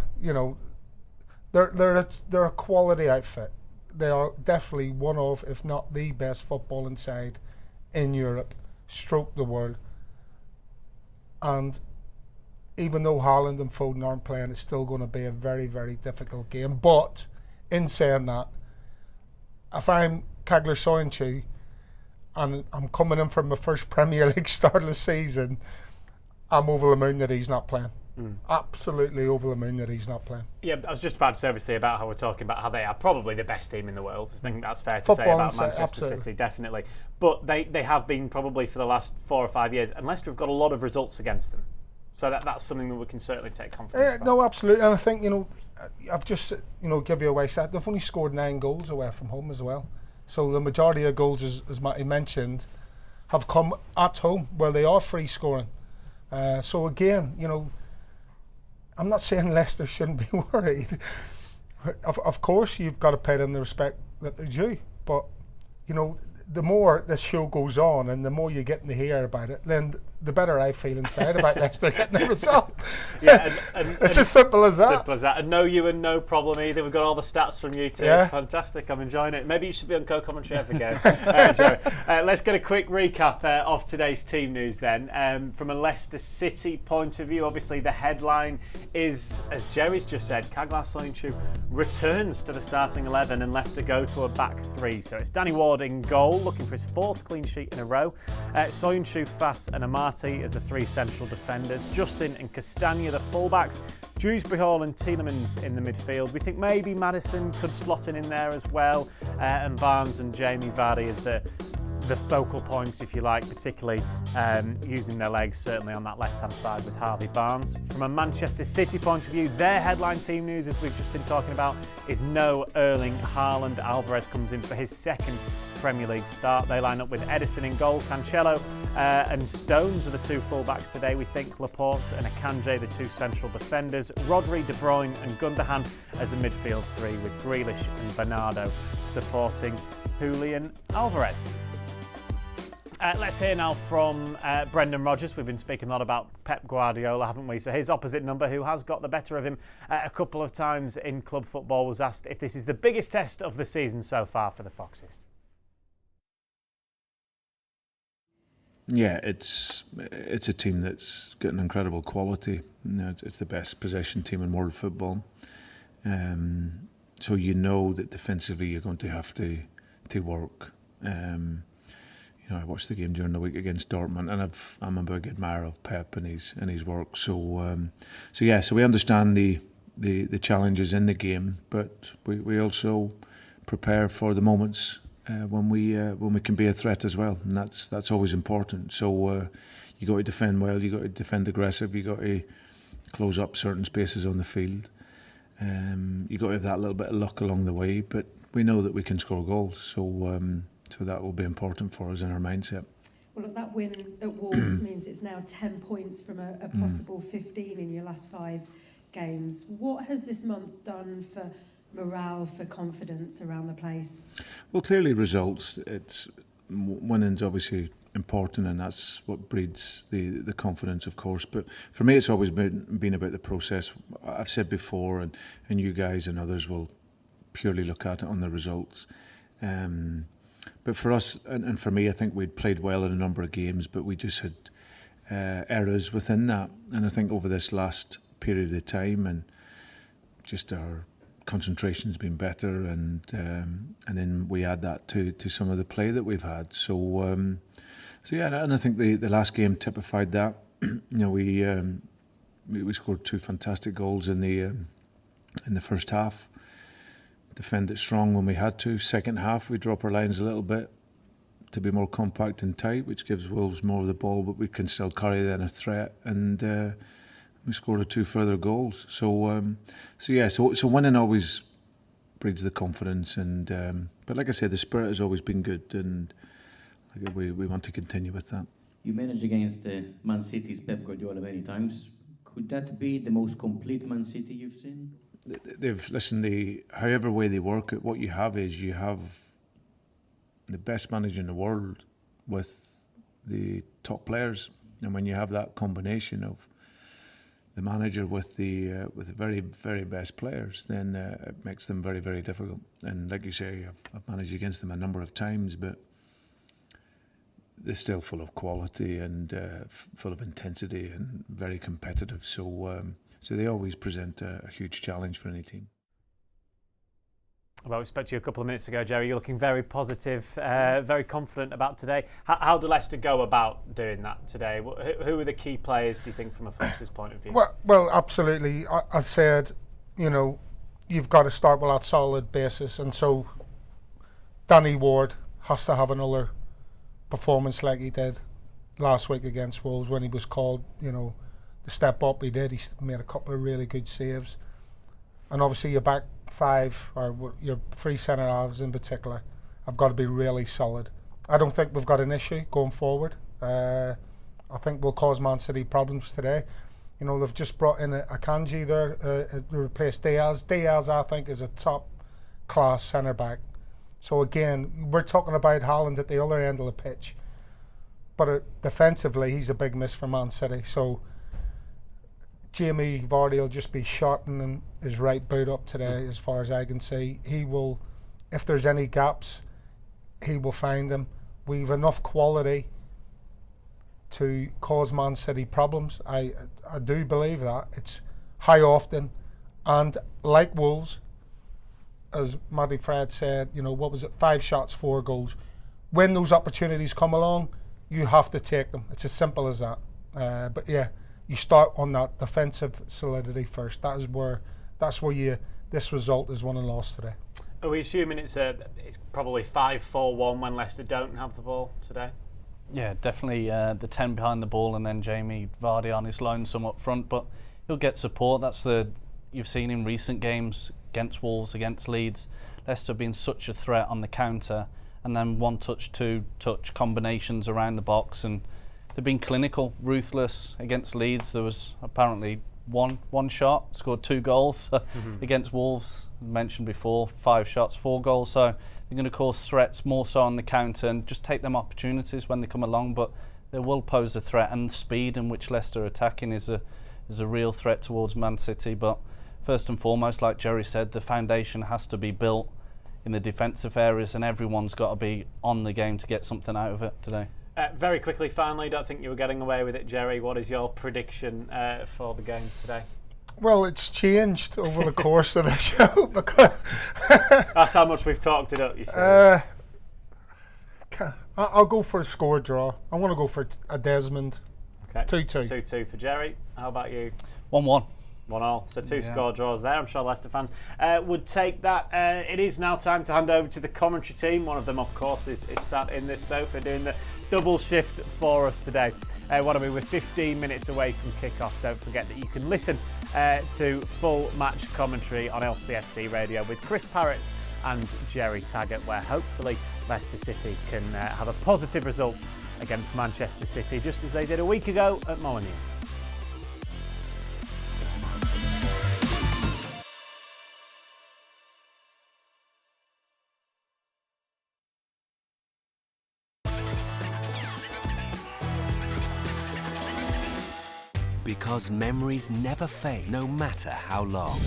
they're a quality outfit. They are definitely one of, if not the best footballing side in Europe, stroke the world. And even though Haaland and Foden aren't playing, it's still going to be a very, very difficult game. But in saying that, if I'm Castagne and I'm coming in from my first Premier League start of the season, I'm over the moon that he's not playing. Absolutely over the moon that he's not playing. Yeah, I was just about to say, obviously, about how we're talking about how they are probably the best team in the world. I think that's fair to say about Manchester City, definitely. But they have been probably for the last 4 or 5 years, and Leicester have got a lot of results against them. So that's something that we can certainly take confidence from. No, absolutely. And I think, I've just, give you away stat. They've only scored 9 goals away from home as well. So the majority of goals, as Matty mentioned, have come at home where they are free scoring. So again, I'm not saying Leicester shouldn't be worried. Of course, you've got to pay them the respect that they're due. But, the more this show goes on and the more you're getting to hear about it, then the better I feel inside about Leicester getting the result. Yeah, and it's as simple as that. Simple as that. And no you and no problem either. We've got all the stats from you too. Yeah. Fantastic. I'm enjoying it. Maybe you should be on co-commentary every game. Let's get a quick recap of today's team news then. From a Leicester City point of view, obviously the headline is, as Jerry's just said, Castagne returns to the starting 11 and Leicester go to a back 3. So it's Danny Ward in goal, looking for his 4th clean sheet in a row. Soyuncu, Fass and Amati as the 3 central defenders. Justin and Castagne the fullbacks. Dewsbury Hall and Tielemans in the midfield. We think maybe Maddison could slot in there as well. And Barnes and Jamie Vardy as the focal points, if you like, particularly using their legs, certainly on that left-hand side with Harvey Barnes. From a Manchester City point of view, their headline team news, as we've just been talking about, is no Erling Haaland. Alvarez comes in for his 2nd Premier League start. They line up with Edison in goal, Cancelo and Stones are the 2 fullbacks today. We think Laporte and Akanji, the 2 central defenders. Rodri, De Bruyne and Gundogan as the midfield 3, with Grealish and Bernardo supporting Julian Alvarez. Let's hear now from Brendan Rodgers. We've been speaking a lot about Pep Guardiola, haven't we? So his opposite number, who has got the better of him a couple of times in club football, was asked if this is the biggest test of the season so far for the Foxes. Yeah, it's a team that's got an incredible quality. It's the best possession team in world football. So that defensively you're going to have to work. I watched the game during the week against Dortmund, and I'm a big admirer of Pep and his work. So we understand the challenges in the game, but we also prepare for the moments when we can be a threat as well, and that's always important. So you got to defend well, you got to defend aggressive, you got to close up certain spaces on the field. You got to have that little bit of luck along the way, but we know that we can score goals. So that will be important for us in our mindset. Well, that win at Wolves means it's now 10 points from a possible 15 in your last 5 games. What has this month done for morale, for confidence around the place? Well, clearly results. Winning's obviously important, and that's what breeds the confidence, of course. But for me, it's always been about the process. I've said before, and you guys and others will purely look at it on the results. But for us, and for me, I think we'd played well in a number of games, but we just had errors within that. And I think over this last period of time, and just our concentration's been better, and then we add that to some of the play that we've had. So yeah, and I think the last game typified that. We scored 2 fantastic goals in the first half. Defended strong when we had to. Second half, we drop our lines a little bit to be more compact and tight, which gives Wolves more of the ball, but we can still carry then a threat, and we scored 2 further goals. So winning always breeds the confidence, and but like I said, the spirit has always been good, and we want to continue with that. You managed against Man City's Pep Guardiola many times. Could that be the most complete Man City you've seen? However way they work it, what you have is you have the best manager in the world with the top players, and when you have that combination of manager with the very, very best players, then it makes them very, very difficult. And like you say, I've managed against them a number of times, but they're still full of quality and full of intensity and very competitive. So they always present a huge challenge for any team. Well, we spoke to you a couple of minutes ago, Jerry. You're looking very positive, very confident about today. How do Leicester go about doing that today? Who are the key players, do you think, from a Fox's point of view? Well, absolutely. I said, you've got to start with that solid basis. And so Danny Ward has to have another performance like he did last week against Wolves when he was called, to step up. He did. He made a couple of really good saves. And obviously your back five, or your three centre halves in particular, have got to be really solid. I don't think we've got an issue going forward. I think we'll cause Man City problems today. They've just brought in a Castagne there to replace Diaz. Diaz, I think, is a top class centre back. So again, we're talking about Haaland at the other end of the pitch, but defensively he's a big miss for Man City. So Jamie Vardy will just be shotting his right boot up today, as far as I can see. He will, if there's any gaps, he will find them. We've enough quality to cause Man City problems. I do believe that. It's how often, and like Wolves, as Matty Fred said, 5 shots, 4 goals. When those opportunities come along, you have to take them. It's as simple as that. But yeah, you start on that defensive solidity first. That's where this result is won and lost today. Are we assuming it's probably 5-4-1 when Leicester don't have the ball today? Yeah, definitely the 10 behind the ball, and then Jamie Vardy on his lonesome up front, but he'll get support. You've seen in recent games against Wolves, against Leeds, Leicester have been such a threat on the counter, and then 1-touch, 2-touch combinations around the box, and they've been clinical, ruthless against Leeds. There was apparently one shot, scored 2 goals against Wolves. Mentioned before, 5 shots, 4 goals. So they're going to cause threats more so on the counter and just take them opportunities when they come along. But they will pose a threat, and the speed in which Leicester are attacking is a real threat towards Man City. But first and foremost, like Jerry said, the foundation has to be built in the defensive areas, and everyone's got to be on the game to get something out of it today. Very quickly, finally, don't think you were getting away with it, Jerry. What is your prediction for the game today? Well, it's changed over the course of the show because that's how much we've talked it up, you see. I'll go for a score draw. I want to go for a Desmond. Okay. 2-2. 2-2 for Jerry. How about you? 1-1. 1-1. So 2 score draws there. I'm sure Leicester fans would take that. It is now time to hand over to the commentary team. One of them, of course, is sat in this sofa doing the double shift for us today. What are we? We're 15 minutes away from kickoff. Don't forget that you can listen to full match commentary on LCFC Radio with Chris Parrott and Jerry Taggart, where hopefully Leicester City can have a positive result against Manchester City, just as they did a week ago at Molineux. Because memories never fade, no matter how long.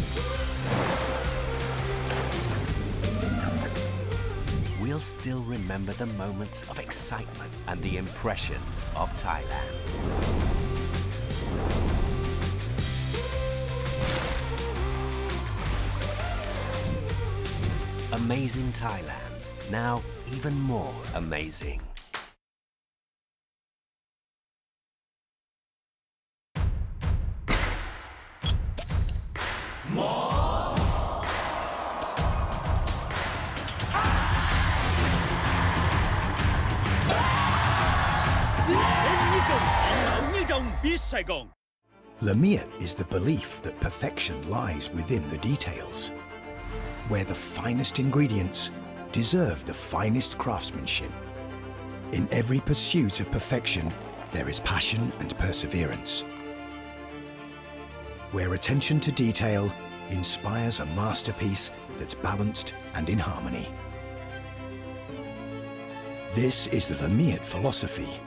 We'll still remember the moments of excitement and the impressions of Thailand. Amazing Thailand, now even more amazing. Lamiet is the belief that perfection lies within the details, where the finest ingredients deserve the finest craftsmanship. In every pursuit of perfection, there is passion and perseverance, where attention to detail inspires a masterpiece that's balanced and in harmony. This is the Lamiet philosophy,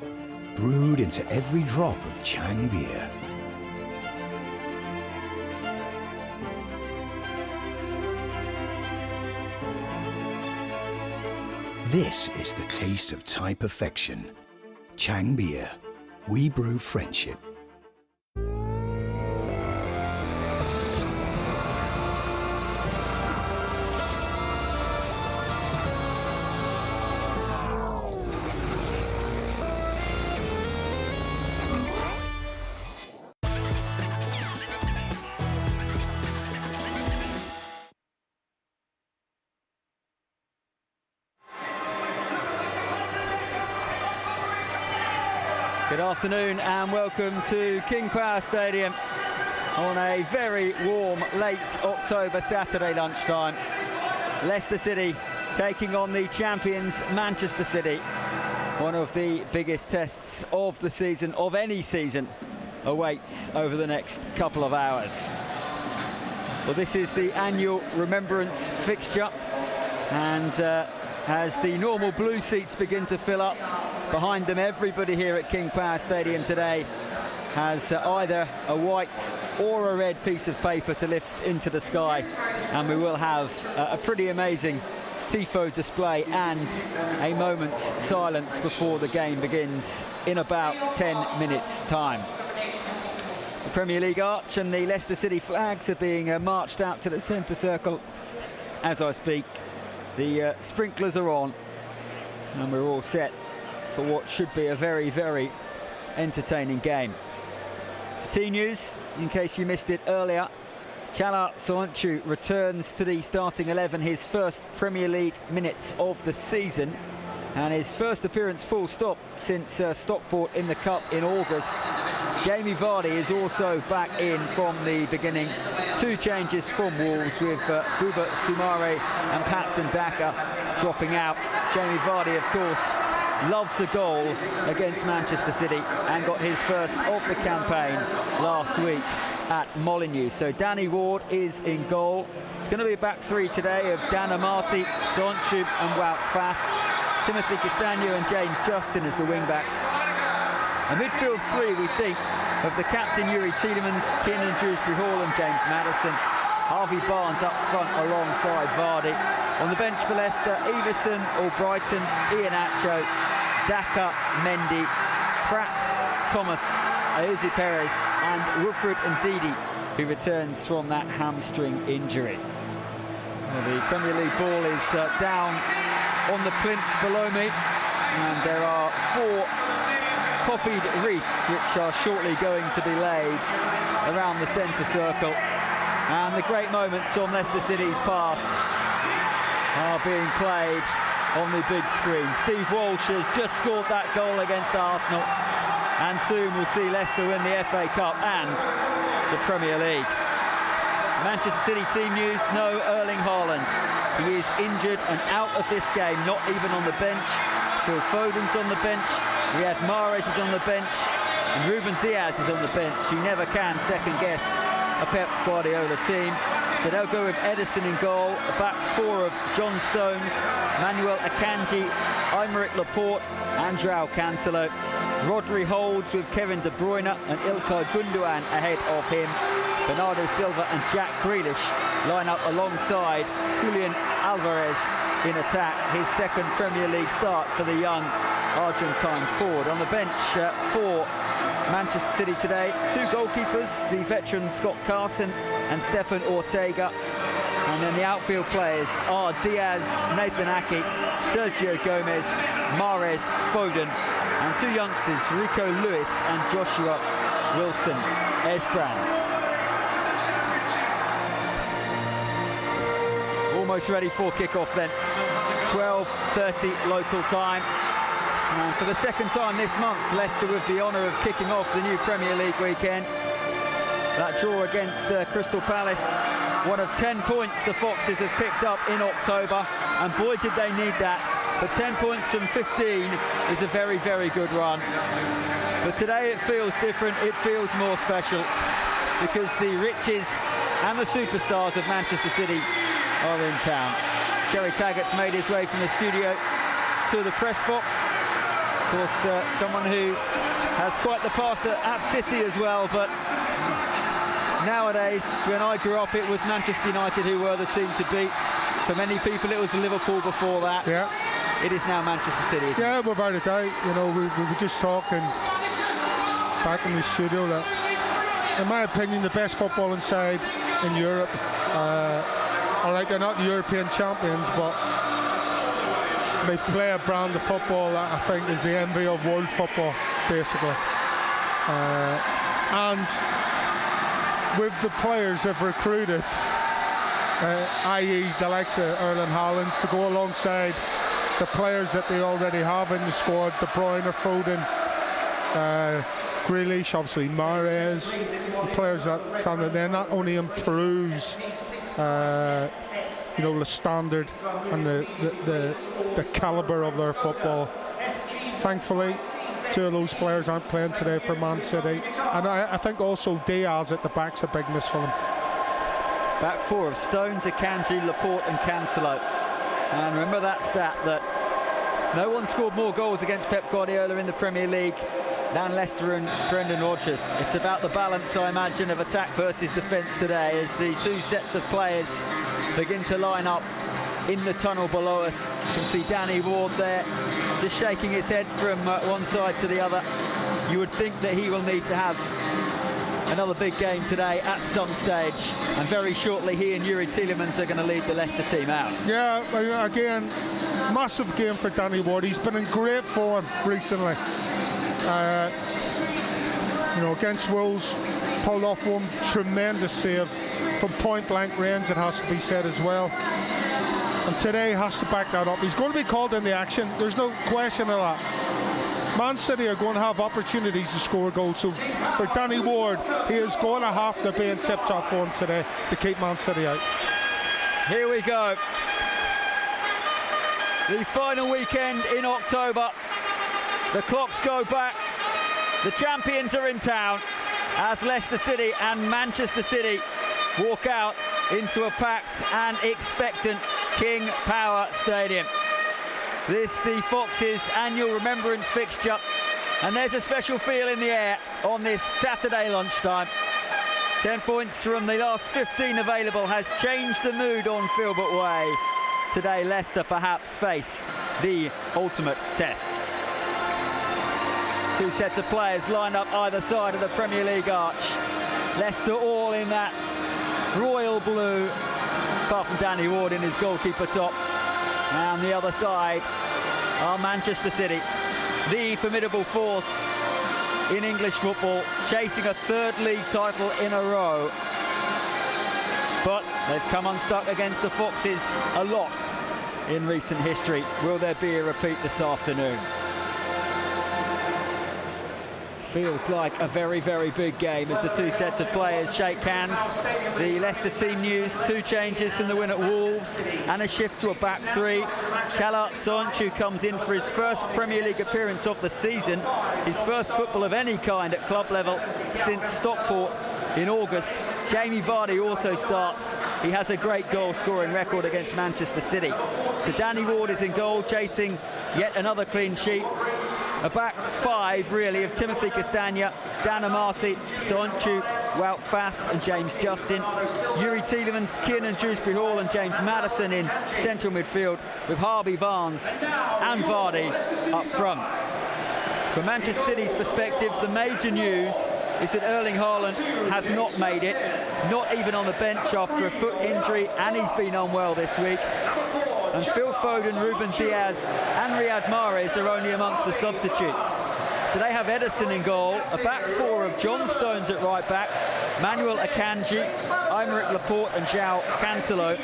brewed into every drop of Chang beer. This is the taste of Thai perfection. Chang Beer. We brew friendship. Good afternoon and welcome to King Power Stadium on a very warm late October Saturday lunchtime. Leicester City taking on the champions Manchester City. One of the biggest tests of the season, of any season, awaits over the next couple of hours. Well, this is the annual Remembrance fixture, and as the normal blue seats begin to fill up behind them, everybody here at King Power Stadium today has either a white or a red piece of paper to lift into the sky, and we will have a pretty amazing tifo display and a moment's silence before the game begins in about 10 minutes time. The Premier League arch and the Leicester City flags are being marched out to the centre circle as I speak. The sprinklers are on and we're all set for what should be a very, very entertaining game. Team news, in case you missed it earlier, Chala Soyuncu returns to the starting 11, his first Premier League minutes of the season and his first appearance full stop since Stockport in the Cup in August. Jamie Vardy is also back in from the beginning. Two changes from Wolves with Buba Soumare and Patson Daka dropping out. Jamie Vardy, of course, loves a goal against Manchester City and got his first of the campaign last week at Molineux. So Danny Ward is in goal. It's going to be a back three today of Dan Amati, Soyuncu and Wout Faes. Timothy Castagne and James Justin as the wing-backs. A midfield three, we think, of the captain Yuri Tielemans, Kiernan Dewsbury Hall and James Maddison. Harvey Barnes up front alongside Vardy. On the bench for Leicester, Everson, Albrighton, Iheanacho, Daka, Mendy, Pratt, Thomas, Ayoze Perez and Wilfred Ndidi, who returns from that hamstring injury. Well, the Premier League ball is down on the plinth below me, and there are 4 poppied wreaths which are shortly going to be laid around the centre circle, and the great moments on Leicester City's past are being played on the big screen. Steve Walsh has just scored that goal against Arsenal, and soon we'll see Leicester win the FA Cup and the Premier League. Manchester City team news, no Erling Haaland. He is injured and out of this game, not even on the bench. Phil Foden's on the bench, Riyad Mahrez is on the bench, and Ruben Diaz is on the bench. You never can second guess a Pep Guardiola team. So they'll go with Ederson in goal, a back 4 of John Stones, Manuel Akanji, Aymeric Laporte and Joao Cancelo. Rodri holds with Kevin De Bruyne and Ilkay Gundogan ahead of him. Bernardo Silva and Jack Grealish line up alongside Julian Alvarez in attack, his second Premier League start for the young Argentine forward. On the bench for Manchester City today, 2 goalkeepers, the veteran Scott Carson and Stefan Ortega, and then the outfield players are Diaz, Nathan Ake, Sergio Gomez, Mahrez, Foden, and 2 youngsters, Rico Lewis and Joshua Wilson Esbrand. Almost ready for kickoff then. 12:30 local time. And for the second time this month, Leicester with the honour of kicking off the new Premier League weekend. That draw against Crystal Palace, one of 10 points the Foxes have picked up in October, and boy did they need that. But 10 points from 15 is a very, very good run. But today it feels different, it feels more special, because the riches and the superstars of Manchester City are in town. Jerry Taggart's made his way from the studio to the press box. Of course, someone who has quite the past at City as well, but nowadays, when I grew up, it was Manchester United who were the team to beat. For many people, it was Liverpool before that. Yeah. it is now Manchester City. Yeah, without a doubt. You know, we were just talking back in the studio that, in my opinion, the best footballing side in Europe. All right, they're not the European champions, but they play a brand of football that I think is the envy of world football, basically. And with the players they've recruited, i.e. the likes of Erling Haaland, to go alongside the players that they already have in the squad, De Bruyne, Foden, Grealish, obviously Mahrez, the players that stand there, not only improves you know, the standard and the calibre of their football. Thankfully, two of those players aren't playing today for Man City, and I think also Diaz at the back's a big miss for them. Back four of Stones, Akanji, Laporte and Cancelo. And remember that stat that no one scored more goals against Pep Guardiola in the Premier League than Leicester and Brendan Rodgers. It's about the balance, I imagine, of attack versus defence today as the two sets of players begin to line up in the tunnel below us. You can see Danny Ward there just shaking his head from one side to the other. You would think that he will need to have another big game today at some stage, and very shortly he and Yuri Tielemans are going to lead the Leicester team out. Yeah, again, massive game for Danny Ward. He's been in great form recently. You know, against Wolves, pulled off one tremendous save from point blank range, it has to be said as well. And today he has to back that up. He's going to be called in the action, there's no question of that. Man City are going to have opportunities to score goals, so for Danny Ward, he is going to have to be in tip-top form today to keep Man City out. Here we go. The final weekend in October. The clocks go back. The champions are in town as Leicester City and Manchester City walk out into a packed and expectant King Power Stadium. This the Foxes' annual Remembrance fixture, and there's a special feel in the air on this Saturday lunchtime. 10 points from the last 15 available has changed the mood on Filbert Way. Today Leicester perhaps face the ultimate test. Two sets of players lined up either side of the Premier League arch. Leicester all in that royal blue, apart from Danny Ward in his goalkeeper top. And the other side are Manchester City, the formidable force in English football, chasing a third league title in a row. But they've come unstuck against the Foxes a lot in recent history. Will there be a repeat this afternoon? Feels like a very, very big game as the two sets of players shake hands. The Leicester team news, two changes from the win at Wolves and a shift to a back three. Chala Soyuncu comes in for his first Premier League appearance of the season, his first football of any kind at club level since Stockport in August. Jamie Vardy also starts. He has a great goal scoring record against Manchester City. So Danny Ward is in goal, chasing yet another clean sheet. A back five, really, of Timothy Castagne, Dan Amati, Soyuncu, Wout Faes and James Justin. Yuri Tielemans, Kiernan Dewsbury Hall and James Maddison in central midfield, with Harvey Barnes and Vardy up front. From Manchester City's perspective, the major news is that Erling Haaland has not made it, not even on the bench after a foot injury, and he's been unwell this week. And Phil Foden, Ruben Diaz and Riyad Mahrez are only amongst the substitutes. So they have Ederson in goal, a back four of John Stones at right back, Manuel Akanji, Aymeric Laporte and João Cancelo.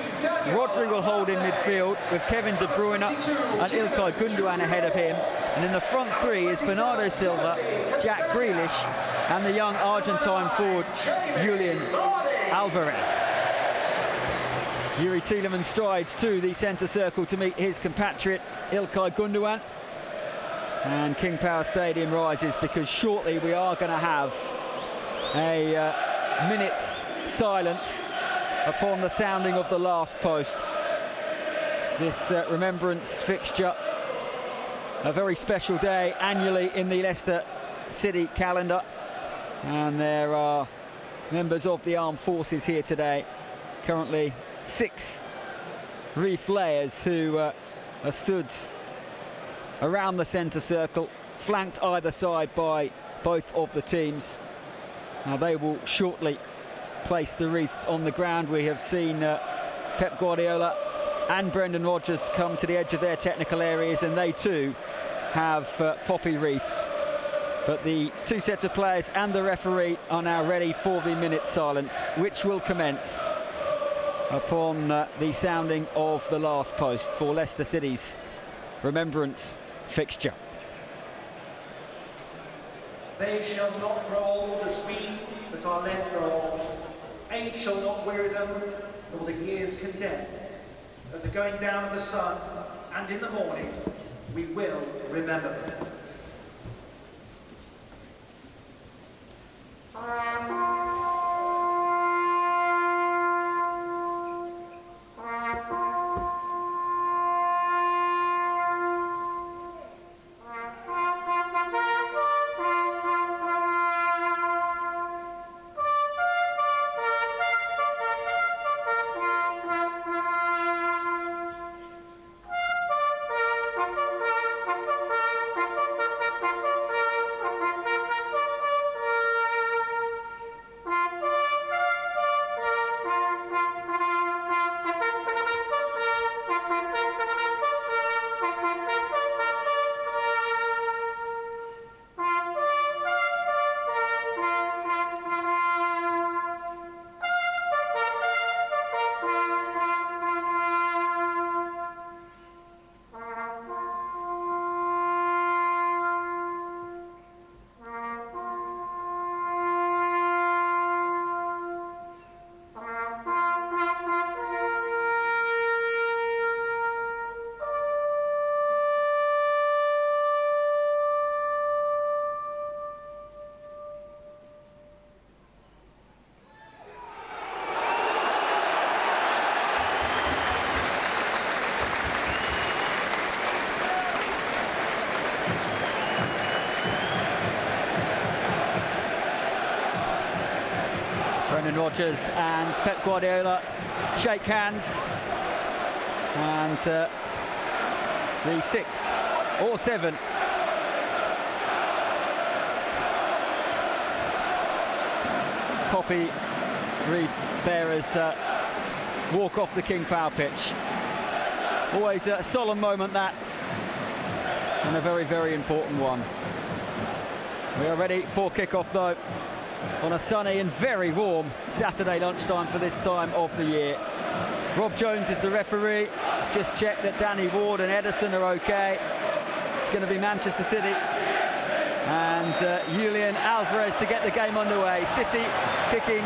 Rodri will hold in midfield with Kevin De Bruyne and Ilkay Gundogan ahead of him. And in the front three is Bernardo Silva, Jack Grealish and the young Argentine forward Julian Alvarez. Yuri Tielemans strides to the centre circle to meet his compatriot Ilkay Gundogan. And King Power Stadium rises because shortly we are going to have a minute's silence upon the sounding of the last post. This Remembrance fixture, a very special day annually in the Leicester City calendar. And there are members of the armed forces here today. Currently 6 reef layers who are stood around the centre circle, flanked either side by both of the teams. Now they will shortly place the wreaths on the ground. We have seen Pep Guardiola and Brendan Rodgers come to the edge of their technical areas, and they too have poppy wreaths. But the two sets of players and the referee are now ready for the minute silence, which will commence upon the sounding of the last post for Leicester City's Remembrance fixture. They shall not grow old as we that are left grow old. Age shall not weary them, nor the years condemn. At the going down of the sun and in the morning, we will remember them. Brendan Rodgers and Pep Guardiola shake hands, and the 6 or 7 poppy wreath bearers walk off the King Power pitch. Always a solemn moment, that, and a very, very important one. We are ready for kickoff though, on a sunny and very warm Saturday lunchtime for this time of the year. Rob Jones is the referee. Just checked that Danny Ward and Edison are okay. It's going to be Manchester City and Julian Alvarez to get the game underway. City kicking